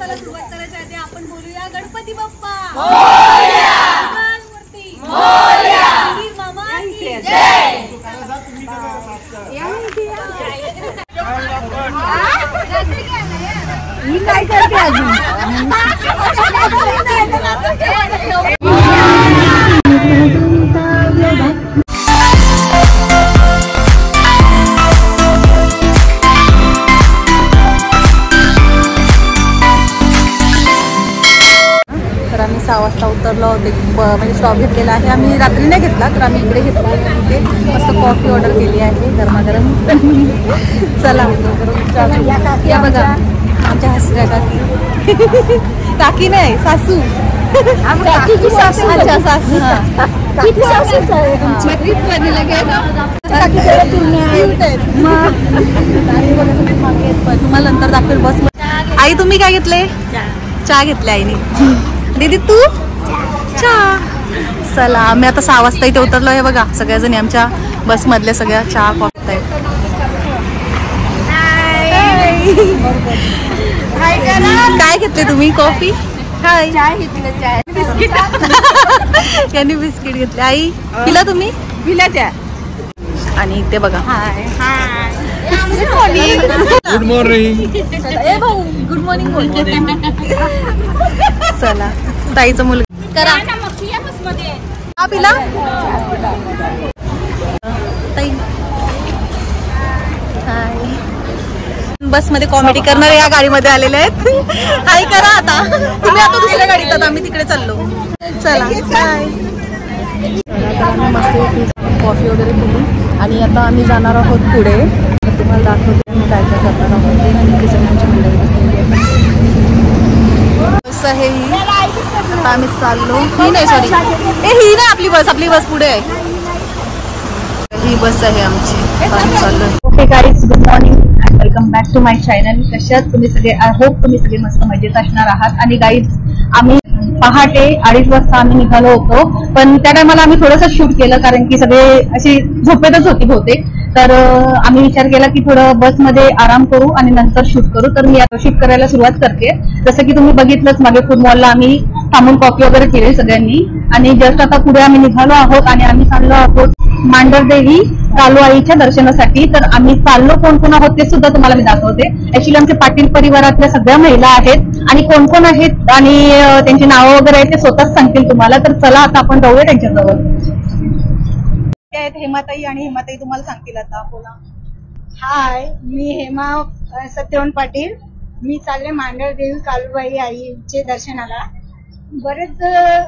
कार्यक्रमाला सुरुवात करायच्या आधी आपण बोलूया गणपती बाप्पा मूर्ती मामा की जय। मी काय करते अजून तर आम्ही 6 वाजता उतरलो होते म्हणजे स्टॉप घेतलेला आहे आम्ही रात्री नाही घेतला तर आम्ही इकडे घेतला तिथे मस्त कॉफी ऑर्डर केली आहे गरमागरम। चला या बघा आमच्या हसऱ्या काकी काकी नाही सासू काकीची सासू अच्छा सासू काकी सासूच आहे तुमची मध्ये लगे काकीकडे पूर्ण तुम्हाला नंतर दाखवेल बस। आई तुम्ही काय घेतले चहा घेतले आईने दीदी तू चहा। चला आम्ही आता 6 वाजता इथे उतरलो आहे बघा सगळ्याजणी आमच्या बस मधल्या सगळ्या चहा कॉफी आहेत। काय घेतले तुम्ही कॉफी हाय चहा घेतले चाय बिस्किट यांनी बिस्किट घेतले। आई पिला तुम्ही पिला चहा आणि इथे बघा हाय हाय गुड मॉर्निंग ए भाऊ गुड मॉर्निंग बोल। चला ताईचा मुलगा करा हा पिला ताई हाय बस मध्ये कॉमेडी करणारे या गाडीमध्ये आलेले आहेत हाय करा आता तुम्ही आता दुसऱ्या गाडीत आता आम्ही तिकडे चाललो। चला हाय आम्ही मस्त कॉफी वगैरे पिली आणि आता आम्ही जाणार आहोत पुढे तुम्हाला दाखवते आम्ही काय काय करणार आहोत ते आणि इथे सगळ्यांची मंडळी बसलेली आहे। बस आहे ही आता आम्ही चाललो ही नाही सॉरी ही ना आपली बस पुढे आहे ही बस आहे आमची आम्ही चाललो। Okay guys good morning and welcome back to my channel. कशात तुम्ही सगळे आय होप तुम्ही सगळे मस्त मजेत असणार आहात। आणि गाईज आम्ही पहाटे 2:30 वाजता आम्ही निघालो होतो पण त्या टायमाला आम्ही थोडंसं शूट केलं कारण की सगळे अशी झोपेतच होती बहुतेक तर आम्ही विचार केला की थोडं बसमध्ये आराम करू आणि नंतर शूट करू तर मी शूट करायला सुरुवात करते। जसं की तुम्ही बघितलंच मागे फूड मॉलला आम्ही थांबून कॉफी वगैरे केली सगळ्यांनी आणि जस्ट आता पुढे आम्ही निघालो आहोत आणि आम्ही चाललो आहोत मांढरदेवी कालूआईच्या दर्शनासाठी। तर आम्ही चाललो कोण कोण आहोत ते सुद्धा तुम्हाला मी दाखवते। ऍक्च्युली आमचे पाटील परिवारातल्या सगळ्या महिला आहेत आणि कोण कोण आहेत आणि त्यांची नावं वगैरे आहेत ते स्वतःच सांगतील तुम्हाला। तर चला आता आपण जाऊया त्यांच्याजवळ। हेमाताई आणि हेमाताई तुम्हाला सांगतील आता बोला। हाय मी हेमा सत्यवान पाटील मी चालले मांढरदेवी कालूबाई आईचे दर्शनाला। बरेच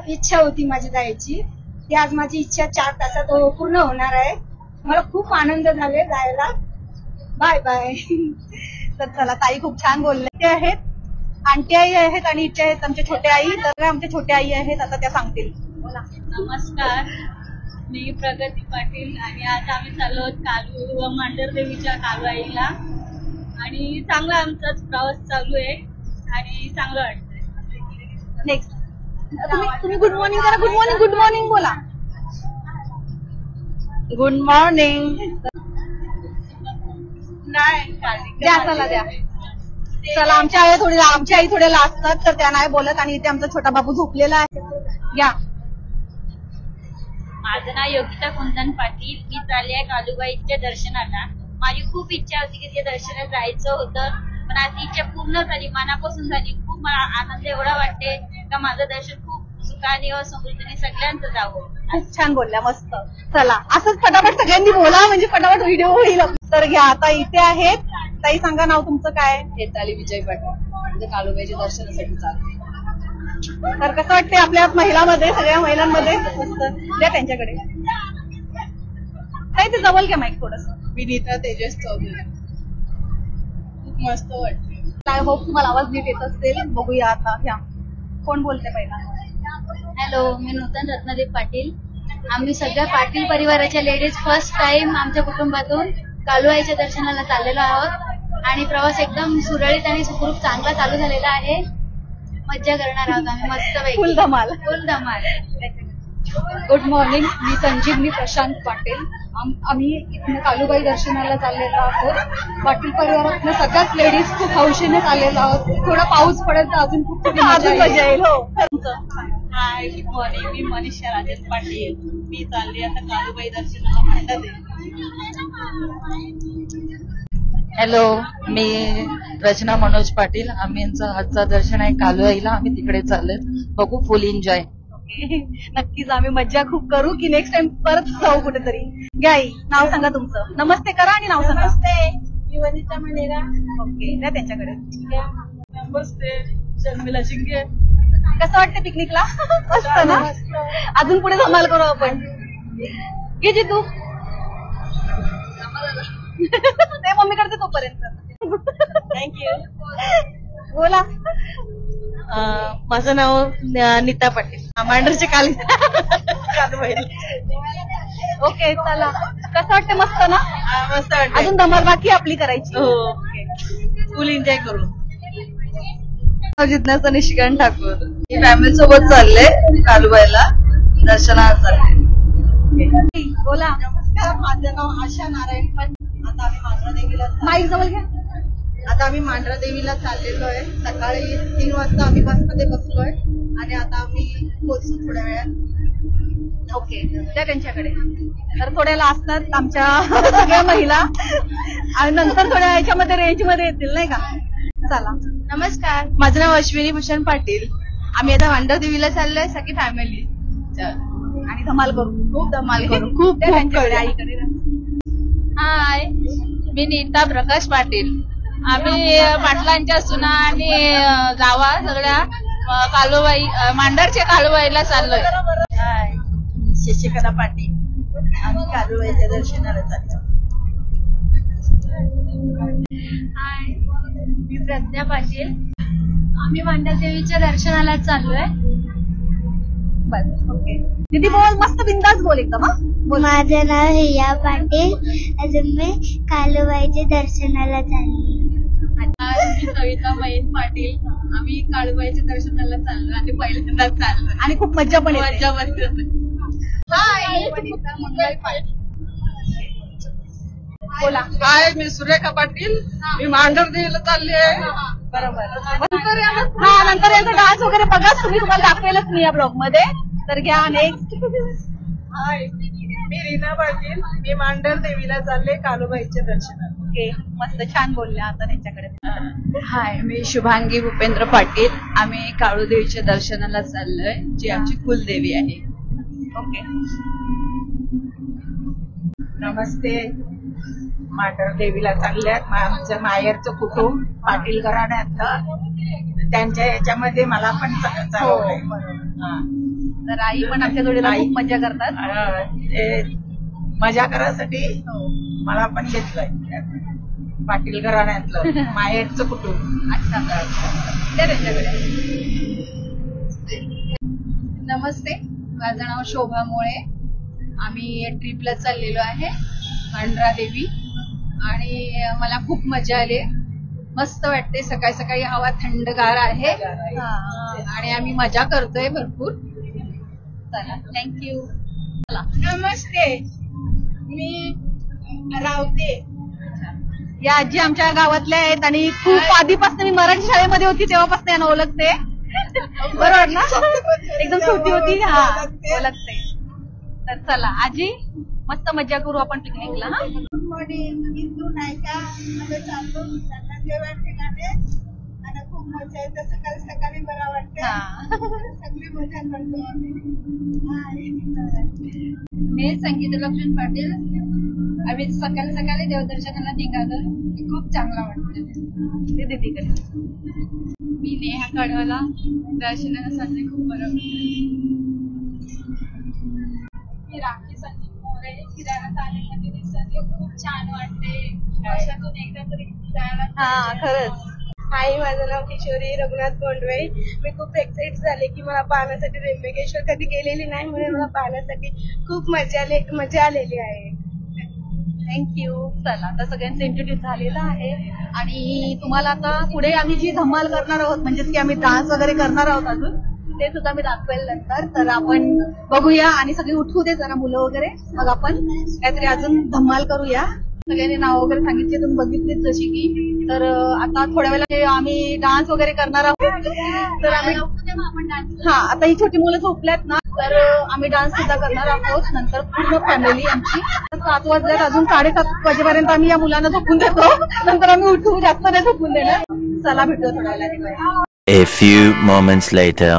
इच्छा होती माझी जायची ती आज माझी इच्छा 4 तासात पूर्ण होणार आहे। मला खूप आनंद झाले जायला। Bye bye. तर चला ताई खूप छान बोलले ते आहेत आंटी आई आहेत आणि इच्छा आहेत आमच्या छोट्या आई तर आमच्या छोट्या आई आहेत आता त्या सांगतील बोला। नमस्कार मी प्रगती पाटील आणि आज आम्ही चाललो कालू मांढरदेवीच्या कालूआईला आणि चांगला आमचा प्रवास चालू आहे आणि चांगलं वाटतंय। नेक्स्ट तुम्ही गुड मॉर्निंग करा गुड मॉर्निंग बोला। गुड मॉर्निंग नाही द्या चला द्या चला आमच्या आई थोड्या लाजतात तर त्या नाही बोलत आणि इथे आमचा छोटा बाबू झोपलेला आहे घ्या। माझं नाव योगिता कुंदन पाटील मी चालली आहे कालूबाईच्या दर्शनाला। माझी खूप इच्छा होती की त्या दर्शनाला जायचं होतं पण आज ती इच्छा पूर्ण झाली मनापासून झाली। खूप मला आनंद एवढा वाटते का माझं दर्शन खूप सुखाने व समृद्धीने सगळ्यांचं जावं। खूप छान बोलल्या मस्त। चला असंच फटाफट सगळ्यांनी बोला म्हणजे फटाफट व्हिडिओ होईल। तर घ्या आता इथे आहेत ताई सांगा नाव तुमचं काय। हेताली विजय पाटील म्हणजे कालूबाईच्या दर्शनासाठी चालते। तर कसं वाटते आपल्या महिलांमध्ये सगळ्या महिलांमध्ये मस्त द्या त्यांच्याकडे काही ते जवळ घ्या माईक थोडस। विनीता तेजस चौधरी खूप मस्त वाटते। आय होप तुम्हाला आवाज नीट येत असेल बघूया आता घ्या कोण बोलते पहिला। हॅलो मी नूतन रत्नदीप पाटील आम्ही सगळ्या पाटील परिवाराच्या लेडीज फर्स्ट टाइम आमच्या कुटुंबातून कालूआईच्या दर्शनाला चाललेलो आहोत आणि प्रवास एकदम सुरळीत आणि सुखरूप चांगला चालू झालेला आहे। मज्जा करणार आहोत आम्ही मस्त फुल धमाल। Good morning. मी संजीवनी प्रशांत पाटील. आम्ही इथनं कालूबाई दर्शनाला चाललेलो आहोत. पाटील परिवारातल्या सगळ्याच लेडीज खूप हौशीने चाललेलो आहोत. थोडा पाऊस पडेल तर अजून खूप अजून मजा येईल. हो. हाय, गुड मॉर्निंग. मी मनीषा राजेश पाटील. मी चालली आता कालूबाई दर्शनाला भांडारदेवी. हॅलो, मी रचना मनोज पाटील. आमचं आजचं दर्शन आहे कालूबाईला. आम्ही तिकडे चाललोय. बघू, फुल एन्जॉय. नक्कीच आम्ही मज्जा खूप करू की नेक्स्ट टाइम परत जाऊ कुठेतरी. घ्या आई, नाव सांगा तुमचं. नमस्ते करा आणि नाव सांगा. मी वनिता मनेरा. ओके, द्या त्यांच्याकडे. नमस्ते, शर्मिला शिंगे. कसं वाटतं पिकनिकला? मस्त ना. अजून पुढे धमाल करू आपण. घे जी तू. ते मम्मीकडे तोपर्यंत. थँक्यू. बोला. माझं नाव नीता पाटील. मांडरचे कालूबाई. ओके, चला. कसं वाटतं? मस्त ना. मस्त वाटतं. अजून धमाल बाकी आपली करायची. हो, फुल एन्जॉय करू. जिज्ञासा निशिकांत ठाकूर. मी फॅमिली सोबत चालले कालूबाईला दर्शनाला चालले. बोला. नमस्कार, माझं नाव आशा नारायण पण. आता आम्ही मांढरादेवीला माईक जवळ घ्या. मांढरादेवीला चाललेलो आहे. सकाळी 3 वाजता आम्ही बसमध्ये बसलोय आणि आता आम्ही पोहोचू थोड्या वेळात. ओके, द्या त्यांच्याकडे. तर थोड्याला असतात आमच्या सगळ्या महिला आणि नंतर थोड्या याच्यामध्ये रेंज मध्ये येतील नाही का. चला. नमस्कार, माझं नाव अश्विनी भूषण पाटील. आम्ही आता मांढरदेवीला चाललोय सगळी फॅमिली. आणि धमाल करू. खूप धमाल करू. खूप द्या खूप त्यांच्याकडे, करू. आईकडे. हाय, मी नीता प्रकाश पाटील. आम्ही पाटलांच्या सुना आणि जावा सगळ्या कालूबाई मांढरच्या कालूबाईला चाललोय. हाय, शशिकला पाटील. आम्ही कालूबाईच्या दर्शनाला चाललो. हाय, मी प्रज्ञा पाटील. आम्ही मांढरदेवीच्या दर्शनाला चाललोय. बस. ओके दीदी, बोल. मस्त बिंदास बोल एकदम. हा बोल. माझं नाव रिया पाटील. अजून मी कालूबाईच्या दर्शनाला चालली. मी सविता महेश पाटील. आम्ही काळूबाईच्या दर्शनाला चाललो आणि पहिल्यांदा चाललो आणि खूप मज्जा पण येते. मज्जा बसली. बोला. हाय, मी सुरेखा पाटील. मी मांढरदेवीला चालली आहे. बरोबर. नंतर यांचा डान्स वगैरे बघा तुम्ही. तुम्हाला दाखवेलच मी या ब्लॉग मध्ये. तर घ्या नेक्स्ट. हाय, मी रीना पाटील. मी मांढरदेवीला चालले कालूबाईच्या दर्शनाला. ओके, मस्त छान बोलल्या. आता त्यांच्याकडे. हाय, मी शुभांगी भूपेंद्र पाटील. आम्ही काळूदेवीच्या दर्शनाला चाललोय, जी आमची कुलदेवी आहे. ओके. नमस्ते, मांढरदेवीला चालल्यात. आमचं माहेरचं कुटुंब पाटील घराण्यातलं. त्यांच्या याच्यामध्ये मला पण चालवलंय. तर आई पण आमच्या जोडीला खूप मज्जा करतात. ते मजा करायसाठी मला पण घेतलंय. पाटील घराण्यातलं माहेरचं कुटुंब. अच्छा, त्या त्यांच्याकडे. नमस्ते, माझं नाव शोभा मोळे. आम्ही ट्रिपला चाललेलो आहे मांढरादेवी आणि मला खूप मजा आली. मस्त वाटते. सकाळी सकाळी हवा थंडगार आहे आणि आम्ही मजा करतोय भरपूर. चला, थँक्यू. नमस्ते, मी रावते. या आजी आमच्या गावातल्या आहेत आणि खूप आधीपासून मी मराठी शाळेमध्ये होती तेव्हापासून यांना ओळखते. बरोबर ना. एकदम छोटी होती. हा, ओळखते. तर चला आजी, मस्त मज्जा करू आपण पिकनिकला. हा, गुड मॉर्निंग. हिंदू नायका मध्ये चाललो जेवण ठिकाणी आणि खूप मजा येते. सकाळी सकाळी बरं वाटतं. सगळी मजा करतो आम्ही. मी संगीता लक्ष्मण पाटील. आम्ही सकाळी सकाळी देवदर्शनाला निघालो. खूप चांगला वाटतं. ते दीदीकडे. मी नेहा कडवला. दर्शनाला चालले. खूप बरं वाटतं. मी राखी संदीप मोरे. फिरायला चालण्यामध्ये दिसते. खूप छान वाटते. वर्षातून एकदा तरी फिरायला. हा, खरंच. हाय, माझं नाव किशोरी रघुनाथ बोंडवे. मी खूप एक्साइट झाले की मला पाहण्यासाठी त्र्यंबकेश्वर कधी गेलेली नाही म्हणून मला पाहण्यासाठी खूप मजा आलेली आहे. थँक्यू. चला, आता सगळ्यांचं इंट्रोड्यूस झालेलं आहे आणि तुम्हाला आता पुढे आम्ही जी धमाल करणार आहोत म्हणजेच की आम्ही डान्स वगैरे करणार आहोत अजून ते सुद्धा मी दाखवेल नंतर. तर आपण बघूया आणि सगळी उठू दे जरा मुलं वगैरे, मग आपण काहीतरी अजून धमाल करूया. सगळ्यांनी नाव वगैरे सांगितले, तुम्ही बघितलीच जशी की. तर आता थोड्या वेळा आम्ही डान्स वगैरे करणार आहोत. तर आम्ही आता ही छोटी मुलं झोपल्यात ना, तर आम्ही डान्स सुद्धा करणार आहोत नंतर पूर्ण फॅमिली आमची. 7 वाजल्यात, अजून 7:30 वाजेपर्यंत आम्ही या मुलांना झोपून देतो, नंतर आम्ही उठू, जास्त नाही झोपून देणार. चला भेटूया थोड्या वेळाने. A few moments later.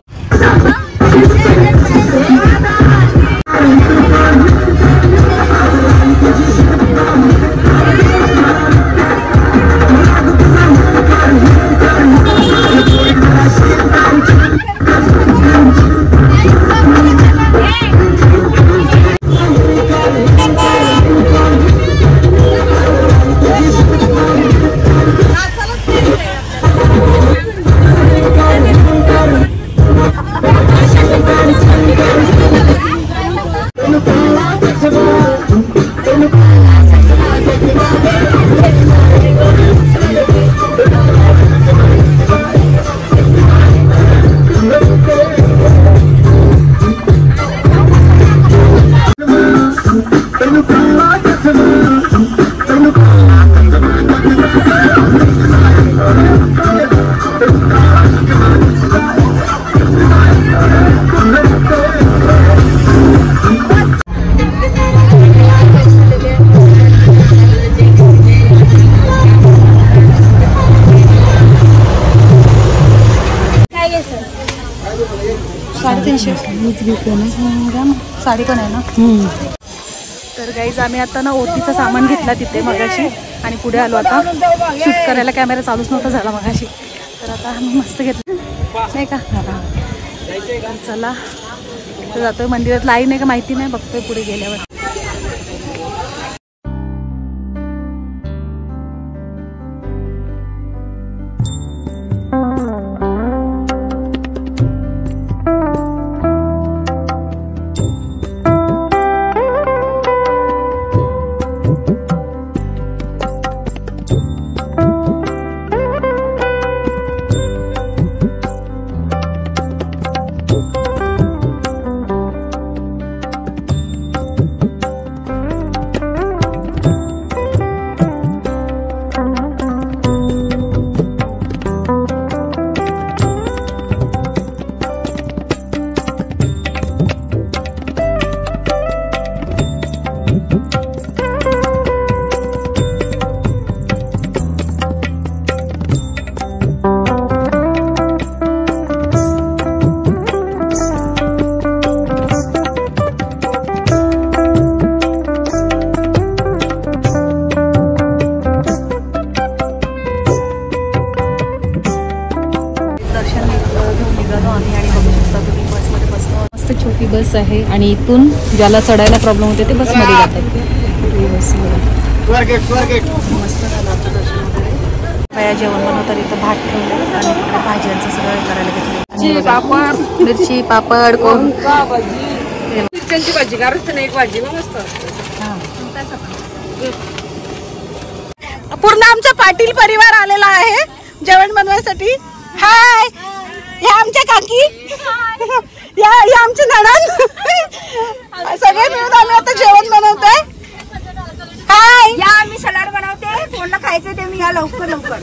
Sari पण आहे ना. तर गाईज आम्ही आता ना ओटीचं सामान घेतला तिथे मगाशी आणि पुढे आलो. आता शूट करायला कॅमेरा चालूच नव्हता झाला मगाशी. तर आता आम्ही मस्त घेतलं नाही का. चला तर जातोय मंदिरात. लाईन आहे का माहिती नाही, बघतोय पुढे गेल्यावर. छोटी बस आहे आणि इथून ज्याला चढायला प्रॉब्लेम होते ते बसमध्ये जातात. मस्त झालं आपलं दर्शन वगैरे. बाया जेवण बनवतात, इथं भात ठेवलं आणि तिकडे भाज्यांचं सगळं करायला घेतलं. पापड, मिरची, पापड, कोण मिरच्यांची भाजी, गारच एक भाजी मस्त. पूर्ण आमचा पाटील परिवार आलेला आहे जेवण बनवायसाठी. हाय, या आमच्या काकी, या आमची नणंद, सगळे मिळून आम्ही आता जेवण बनवतोय. हाय, या आम्ही सलाड बनवते, कोणाला खायचं ते मी या लवकर लवकर.